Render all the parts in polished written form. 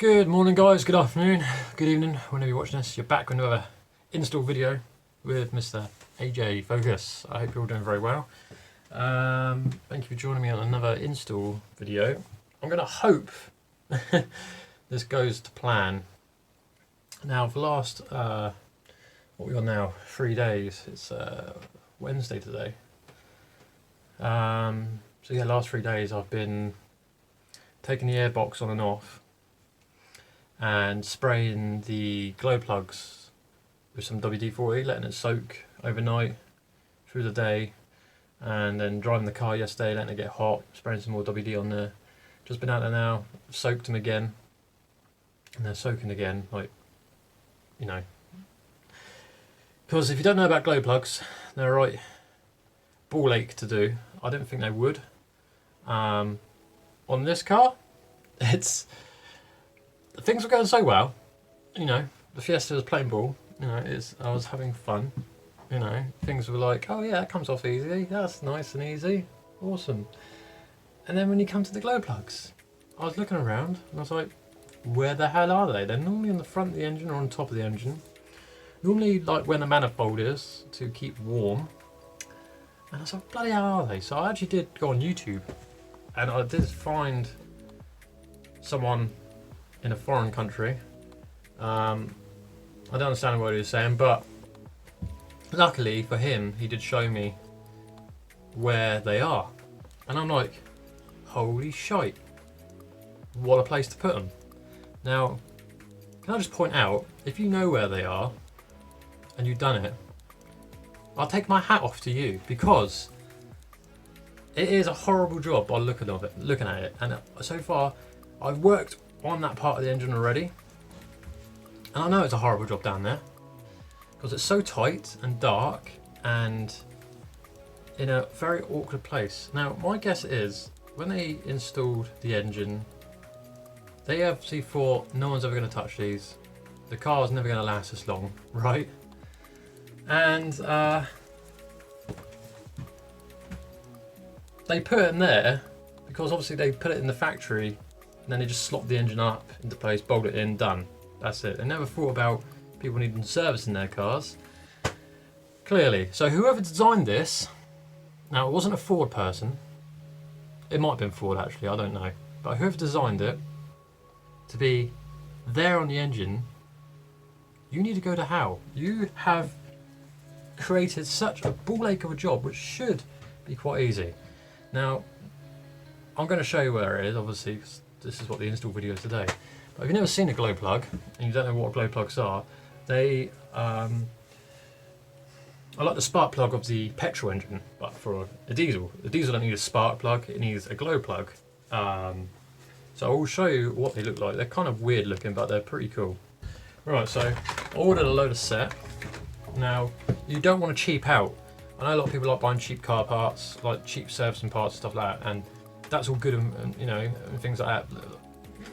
Good morning guys, good afternoon, good evening, whenever you're watching this. You're back with another install video with Mr. AJ Focus. I hope you're all doing very well. Thank you for joining me on another install video. I'm going to hope this goes to plan. Now for the last, what we got now, 3 days, it's Wednesday today. So yeah, last 3 days I've been taking the airbox on and off and spraying the glow plugs with some WD-40, letting it soak overnight through the day, and then driving the car yesterday, letting it get hot, spraying some more WD on there. Just been out there now, soaked them again, and they're soaking again, like, you know. Because if you don't know about glow plugs, they're a right ball ache to do. I didn't think they would. On this car, things were going so well, you know, the Fiesta was playing ball, you know, I was having fun, you know, things were like, oh yeah, that comes off easy, that's nice and easy, awesome. And then when you come to the glow plugs, I was looking around and I was like, where the hell are they? They're normally on the front of the engine or on top of the engine, normally like when the manifold is to keep warm. And I was like, bloody hell are they? So I actually did go on YouTube and I did find someone in a foreign country. I don't understand what he was saying, but luckily for him, he did show me where they are. And I'm like, holy shite, what a place to put them. Now, can I just point out, if you know where they are, and you've done it, I'll take my hat off to you, because it is a horrible job by looking at it. And so far, I've worked on that part of the engine already, and I know it's a horrible job down there because it's so tight and dark and in a very awkward place. Now my guess is when they installed the engine, they obviously thought no one's ever going to touch these, the car's never going to last this long, right? And they put it in there because obviously they put it in the factory and then they just slot the engine up into place, bolt it in, done. That's it. They never thought about people needing service in their cars. Clearly. So whoever designed this, now it wasn't a Ford person. It might have been Ford actually, I don't know. But whoever designed it to be there on the engine, you need to go to hell. You have created such a ball ache of a job, which should be quite easy. Now, I'm going to show you where it is, obviously, because this is what the install video is today. But if you've never seen a glow plug, and you don't know what glow plugs are, they are like the spark plug of the petrol engine, but for a diesel. The diesel don't need a spark plug, it needs a glow plug. So I will show you what they look like. They're kind of weird looking, but they're pretty cool. Right, so I ordered a load of set. Now, you don't want to cheap out. I know a lot of people like buying cheap car parts, like cheap servicing parts and stuff like that, and that's all good and you know, and things like that,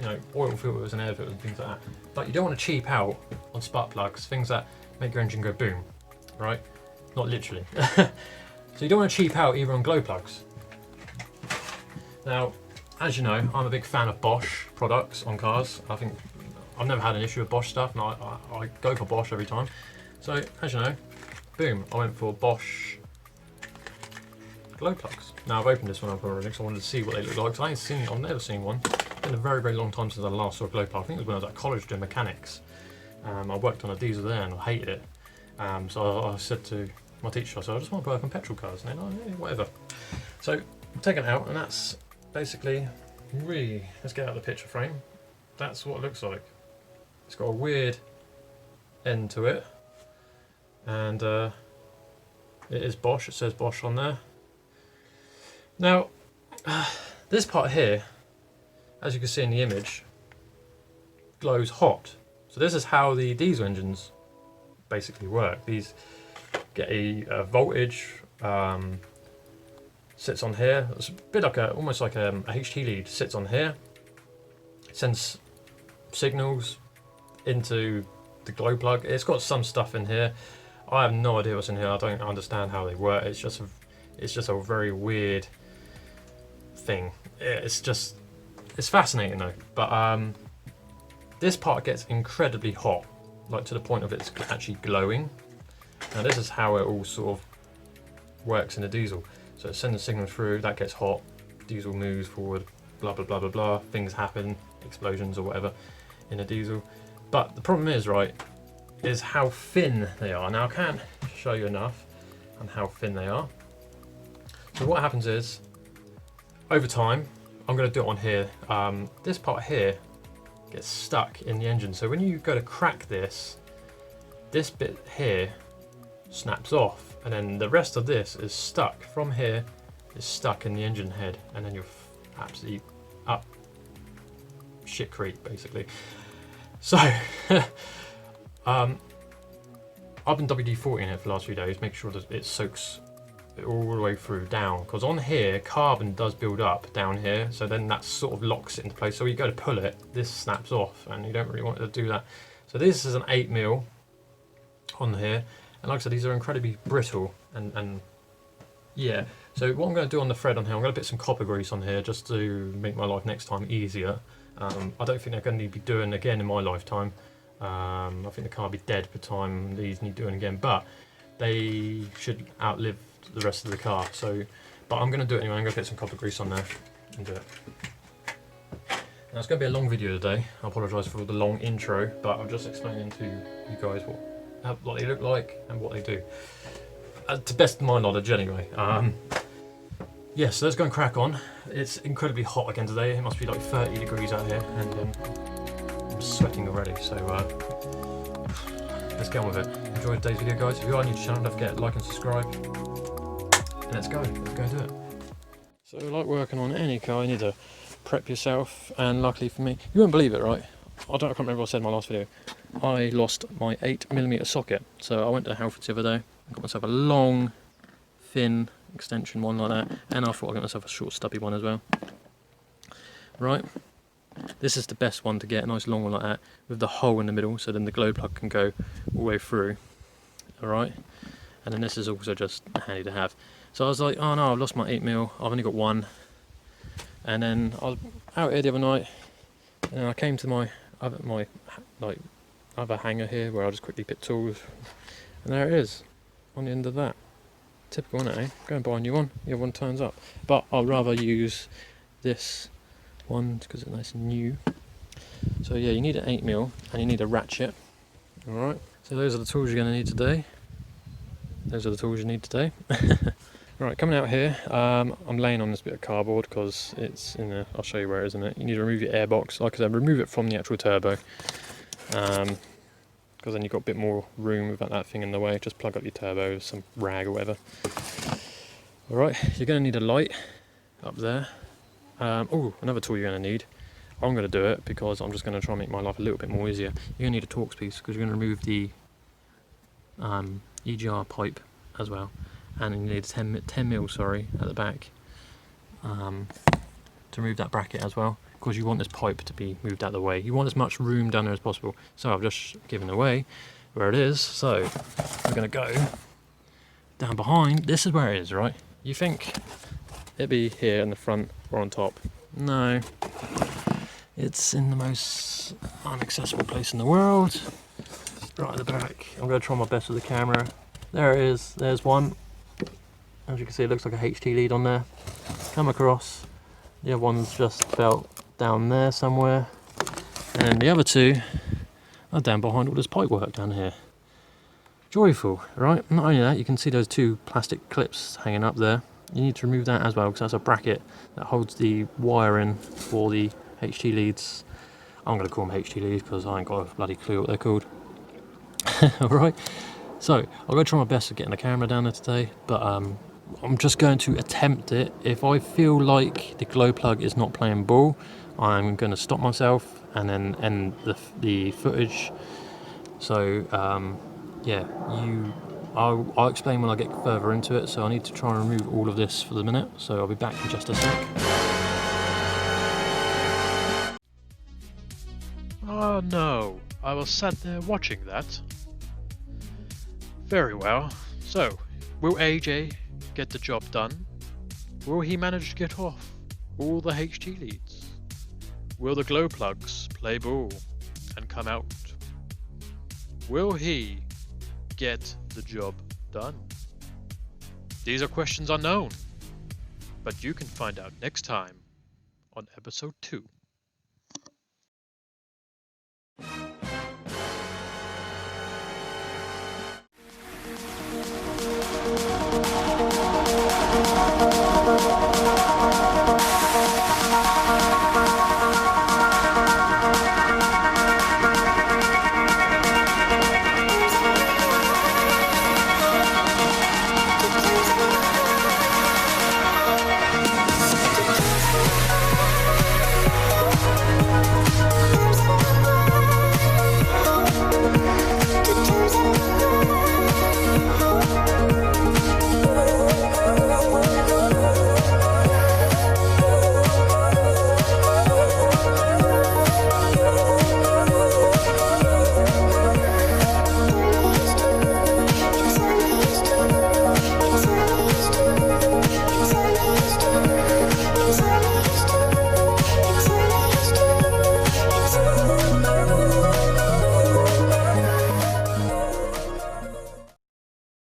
you know, oil filters and air filters and things like that. But you don't want to cheap out on spark plugs, things that make your engine go boom, right? Not literally. So you don't want to cheap out either on glow plugs. Now, as you know, I'm a big fan of Bosch products on cars. I think I've never had an issue with Bosch stuff, and I go for Bosch every time. So, as you know, boom, I went for Bosch glow plugs. Now I've opened this one up already because I wanted to see what they look like, because I've never seen one. It's been a very, very long time since I last saw a glow plug. I think it was when I was at college doing mechanics. I worked on a diesel there and I hated it. So I said to my teacher, I said, I just want to work on petrol cars. And they're like, yeah, whatever. So I've taken it out, and that's basically, really, let's get out of the picture frame. That's what it looks like. It's got a weird end to it. And it is Bosch, it says Bosch on there. Now, this part here, as you can see in the image, glows hot. So this is how the diesel engines basically work. These get a voltage, sits on here. It's a bit like almost like a HT lead, sits on here, sends signals into the glow plug. It's got some stuff in here. I have no idea what's in here. I don't understand how they work. It's just a very weird thing. It's fascinating though. But this part gets incredibly hot, like to the point of it's actually glowing. Now this is how it all sort of works in a diesel. So it sends a signal through, that gets hot, diesel moves forward, blah blah blah blah blah, things happen, explosions or whatever in a diesel. But the problem is, right, is how thin they are. Now I can't show you enough on how thin they are. So what happens is, over time, I'm going to do it on here, this part here gets stuck in the engine. So when you go to crack this bit here snaps off, and then the rest of this is stuck from here, is stuck in the engine head, and then you're absolutely up shit creek basically. So I've been WD-40ing it for the last few days, make sure that it soaks it all the way through down, because on here carbon does build up down here, so then that sort of locks it into place. So when you go to pull it, this snaps off, and you don't really want to do that. So this is an 8mm on here, and like I said, these are incredibly brittle, and yeah. So what I'm going to do on the thread on here, I'm going to put some copper grease on here just to make my life next time easier. I don't think they're going to be doing again in my lifetime. I think the car will be dead by the time these need doing again, but they should outlive the rest of the car. So, but I'm going to do it anyway. I'm going to put some copper grease on there and do it. Now it's going to be a long video today. I apologise for the long intro, but I'm just explaining to you guys what they look like and what they do, to the best of my knowledge anyway. Yeah, so let's go and crack on. It's incredibly hot again today. It must be like 30 degrees out here, and I'm sweating already. So let's get on with it. Enjoy today's video, guys. If you are new to the channel, don't forget to like and subscribe. And let's go and do it. So like working on any car, you need to prep yourself, and luckily for me, you won't believe it, right? I can't remember what I said in my last video. I lost my 8mm socket. So I went to Halfords the other day, got myself a long, thin extension one like that, and I thought I'd get myself a short stubby one as well. Right, this is the best one to get, a nice long one like that, with the hole in the middle, so then the glow plug can go all the way through. Alright, and then this is also just handy to have. So I was like, oh no, I've lost my 8mm, I've only got one. And then I was out here the other night, and I came to my other hanger here, where I just quickly pick tools, and there it is, on the end of that. Typical, isn't it, eh? Go and buy a new one, the other one turns up. But I'd rather use this one because it's nice and new. So yeah, you need an 8mm and you need a ratchet. Alright, so those are the tools you're going to need today. Those are the tools you need today. Right, coming out here, I'm laying on this bit of cardboard because it's in there. I'll show you where it is in it. You need to remove your airbox. Like I said, remove it from the actual turbo. Because then you've got a bit more room without that thing in the way. Just plug up your turbo with some rag or whatever. Alright, you're going to need a light up there. Oh, another tool you're going to need. I'm going to do it because I'm just going to try and make my life a little bit more easier. You're going to need a Torx piece because you're going to remove the EGR pipe as well. And you need a 10mm, sorry, at the back to remove that bracket as well, because you want this pipe to be moved out of the way. You want as much room down there as possible. So I've just given away where it is. So we're going to go down behind. This is where it is, right? You think it'd be here in the front or on top? No, it's in the most inaccessible place in the world, right at the back. I'm going to try my best with the camera. There it is. There's one. As you can see, it looks like a HT lead on there. Come across. The other one's just felt down there somewhere. And the other two are down behind all this pipe work down here. Joyful, right? Not only that, you can see those two plastic clips hanging up there. You need to remove that as well, because that's a bracket that holds the wire in for the HT leads. I'm going to call them HT leads because I ain't got a bloody clue what they're called. Alright, so I'm going to try my best at getting the camera down there today, but I'm just going to attempt it. If I feel like the glow plug is not playing ball, I'm going to stop myself and then end the footage. So yeah, I'll explain when I get further into it. So I need to try and remove all of this for the minute, so I'll be back in just a sec. Oh no, I was sat there watching that. Very well. So, will AJ get the job done? Will he manage to get off all the HT leads? Will the glow plugs play ball and come out? Will he get the job done? These are questions unknown, but you can find out next time on episode 2.